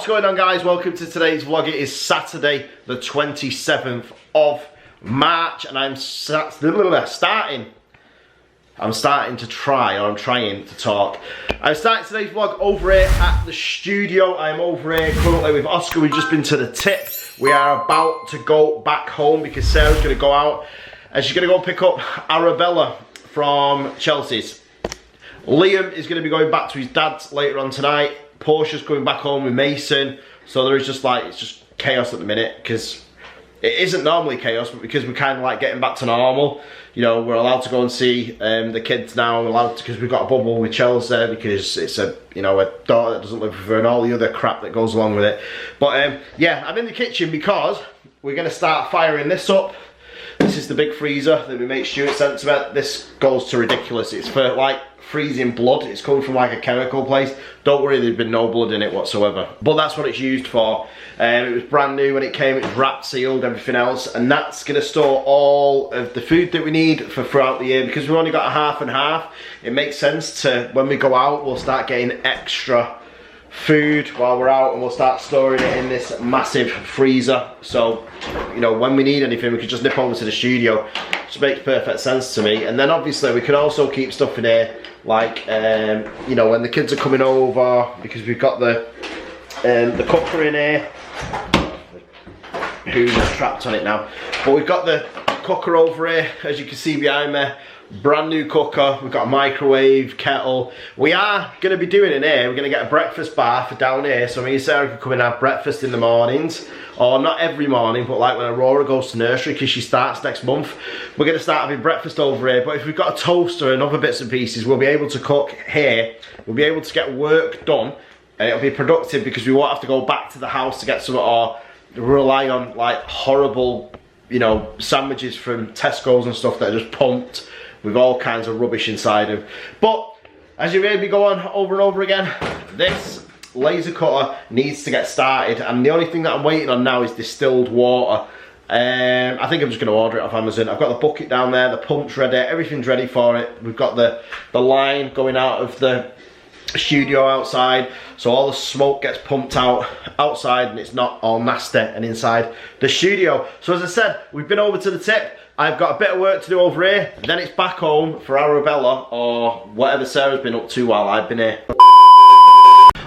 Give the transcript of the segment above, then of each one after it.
What's going on, guys? Welcome to today's vlog. It is Saturday the 27th of March and I'm starting to talk. I'm starting today's vlog over here at the studio. I'm over here currently with Oscar. We've just been to the tip. We are about to go back home because Sarah's going to go out and she's going to go pick up Arabella from Chelsea's. Liam is going to be going back to his dad's later on tonight. Portia's coming back home with Mason. So there is just like, it's just chaos at the minute because it isn't normally chaos, but because we're kind of like getting back to normal. You know, we're allowed to go and see the kids now. We're allowed to, because we've got a bubble with Chelsea because it's a, you know, a daughter that doesn't live with her and all the other crap that goes along with it. But yeah, I'm in the kitchen because we're going to start firing this up. This is the big freezer that we make Stuart sent to me. This goes to ridiculous. It's for like freezing blood. It's coming from like a chemical place. Don't worry, there's been no blood in it whatsoever. But that's what it's used for. It was brand new when it came. It was wrapped, sealed, everything else. And that's going to store all of the food that we need for throughout the year. Because we've only got a half and half, it makes sense to, when we go out, we'll start getting extra food while we're out and we'll start storing it in this massive freezer. So, you know, when we need anything, we can just nip over to the studio. Just makes perfect sense to me. And then obviously we can also keep stuff in here, like, you know, when the kids are coming over, because we've got the cooker in here. Who's trapped on it now? But we've got the cooker over here, as you can see behind me. Brand new cooker. We've got a microwave, kettle. We are going to be doing in here, we're going to get a breakfast bar for down here, so me and Sarah can come and have breakfast in the mornings, or not every morning, but like when Aurora goes to nursery, because she starts next month, we're going to start having breakfast over here. But if we've got a toaster and other bits and pieces, we'll be able to cook here, we'll be able to get work done, and it'll be productive because we won't have to go back to the house to get some, or rely on like horrible, you know, sandwiches from Tesco's and stuff that are just pumped with all kinds of rubbish inside them. But as you heard me go on over and over again, this laser cutter needs to get started, and the only thing that I'm waiting on now is distilled water. I think I'm just going to order it off Amazon. I've got the bucket down there, the pump's ready, everything's ready for it. We've got the line going out of the studio outside, so all the smoke gets pumped out outside and it's not all nasty and inside the studio. So as I said, we've been over to the tip. I've got a bit of work to do over here, then it's back home for Arabella or whatever Sarah's been up to while I've been here.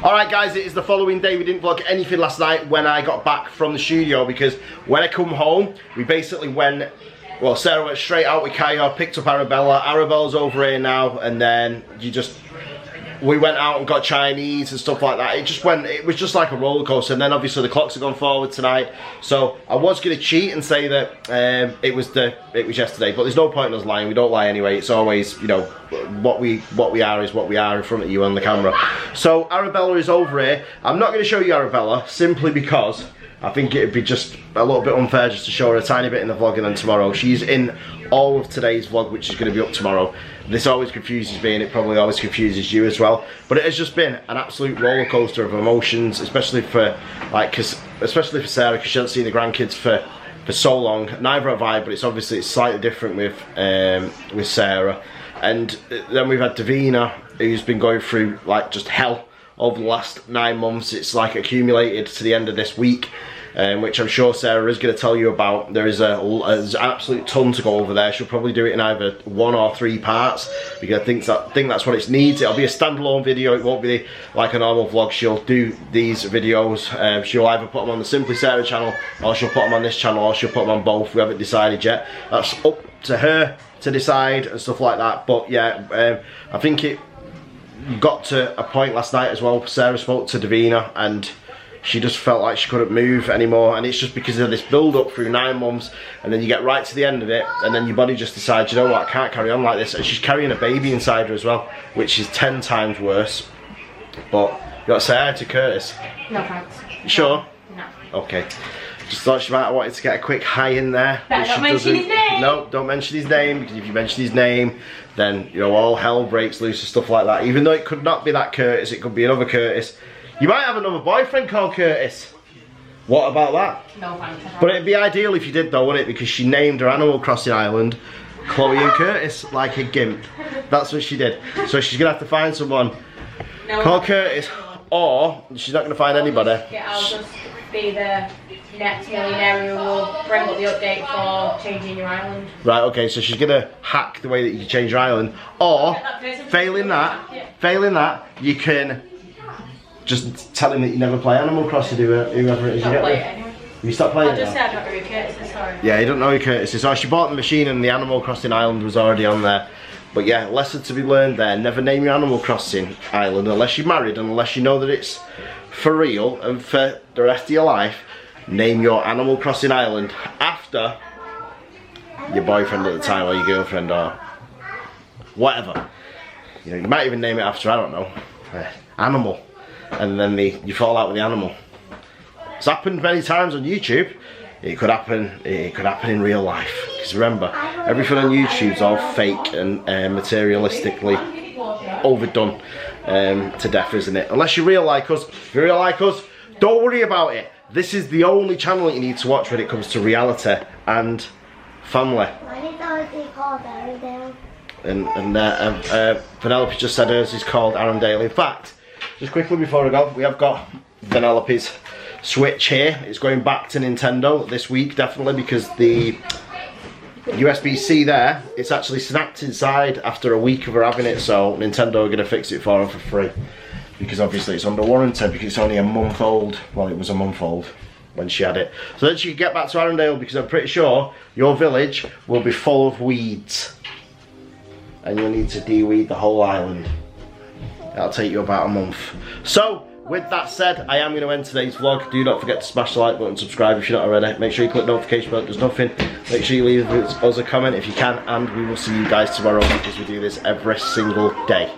Alright guys, it is the following day. We didn't vlog anything last night when I got back from the studio, because when I come home, we basically went, well, Sarah went straight out with Kaya, picked up Arabella. Arabella's over here now, and then we went out and got Chinese and stuff like that. It was just like a roller coaster. And then obviously the clocks have gone forward tonight. So I was going to cheat and say that it was yesterday, but there's no point in us lying. We don't lie anyway. It's always, you know, what we are is what we are in front of you on the camera. So Arabella is over here. I'm not going to show you Arabella simply because I think it'd be just a little bit unfair just to show her a tiny bit in the vlog and then tomorrow. She's in all of today's vlog, which is going to be up tomorrow. This always confuses me, and it probably always confuses you as well. But it has just been an absolute roller coaster of emotions, especially for especially for Sarah, because she hasn't seen the grandkids for so long. Neither have I, but it's slightly different with Sarah. And then we've had Davina, who's been going through like just hell over the last 9 months. It's like accumulated to the end of this week, which I'm sure Sarah is going to tell you about. There's an absolute ton to go over there. She'll probably do it in either 1 or 3 parts, because I think that's what it needs. It'll be a standalone video. It won't be like a normal vlog. She'll do these videos. She'll either put them on the Simply Sarah channel, or she'll put them on this channel, or she'll put them on both. We haven't decided yet. That's up to her to decide and stuff like that. But yeah, I think it got to a point last night as well. Sarah spoke to Davina and she just felt like she couldn't move anymore, and it's just because of this build up through 9 months, and then you get right to the end of it and then your body just decides, you know what, I can't carry on like this. And she's carrying a baby inside her as well, which is 10 times worse. But you got to say hi to Curtis. No thanks. You sure? No. Okay. Just thought she might have wanted to get a quick hi in there. Don't mention his name. No, don't mention his name, because if you mention his name, then, you know, all hell breaks loose and stuff like that. Even though it could not be that Curtis, it could be another Curtis. You might have another boyfriend called Curtis. What about that? No thanks. But it'd be ideal if you did though, wouldn't it? Because she named her Animal Crossing island Chloe and Curtis, like a gimp. That's what she did. So she's gonna have to find someone called Curtis. or she's not going to find anybody. Yeah, I'll just be the next millionaire who will bring up the update for changing your island. Right, okay, so she's going to hack the way that you can change your island, or failing that, you can just tell him that you never play Animal Crossing, whoever it is you get with. You stop playing it. I just said I don't know who Curtis is, sorry. Yeah, you don't know who Curtis is. So she bought the machine and the Animal Crossing island was already on there. But yeah, lesson to be learned there. Never name your Animal Crossing island unless you're married and unless you know that it's for real and for the rest of your life. Name your Animal Crossing island after your boyfriend at the time or your girlfriend or whatever. You know, you might even name it after, I don't know, animal. And then you fall out with the animal. It's happened many times on YouTube. It could happen in real life. Because remember, everything on YouTube's all fake and materialistically overdone to death, isn't it? Unless you're real like us. If you're real like us, don't worry about it. This is the only channel that you need to watch when it comes to reality and family. And Penelope just said hers is called Arundel. In fact, just quickly before I go, we have got Penelope's Switch here. It's going back to Nintendo this week, definitely, because the USB-C there, it's actually snapped inside after a week of her having it, so Nintendo are going to fix it for her for free. Because obviously it's under warranty, because it's only a month old. Well, it was a month old when she had it. So then she can get back to Arundel, because I'm pretty sure your village will be full of weeds. And you'll need to de-weed the whole island. That'll take you about a month. So, with that said, I am going to end today's vlog. Do not forget to smash the like button, subscribe if you're not already. Make sure you click the notification bell if there's nothing. Make sure you leave us a comment if you can, and we will see you guys tomorrow because we do this every single day.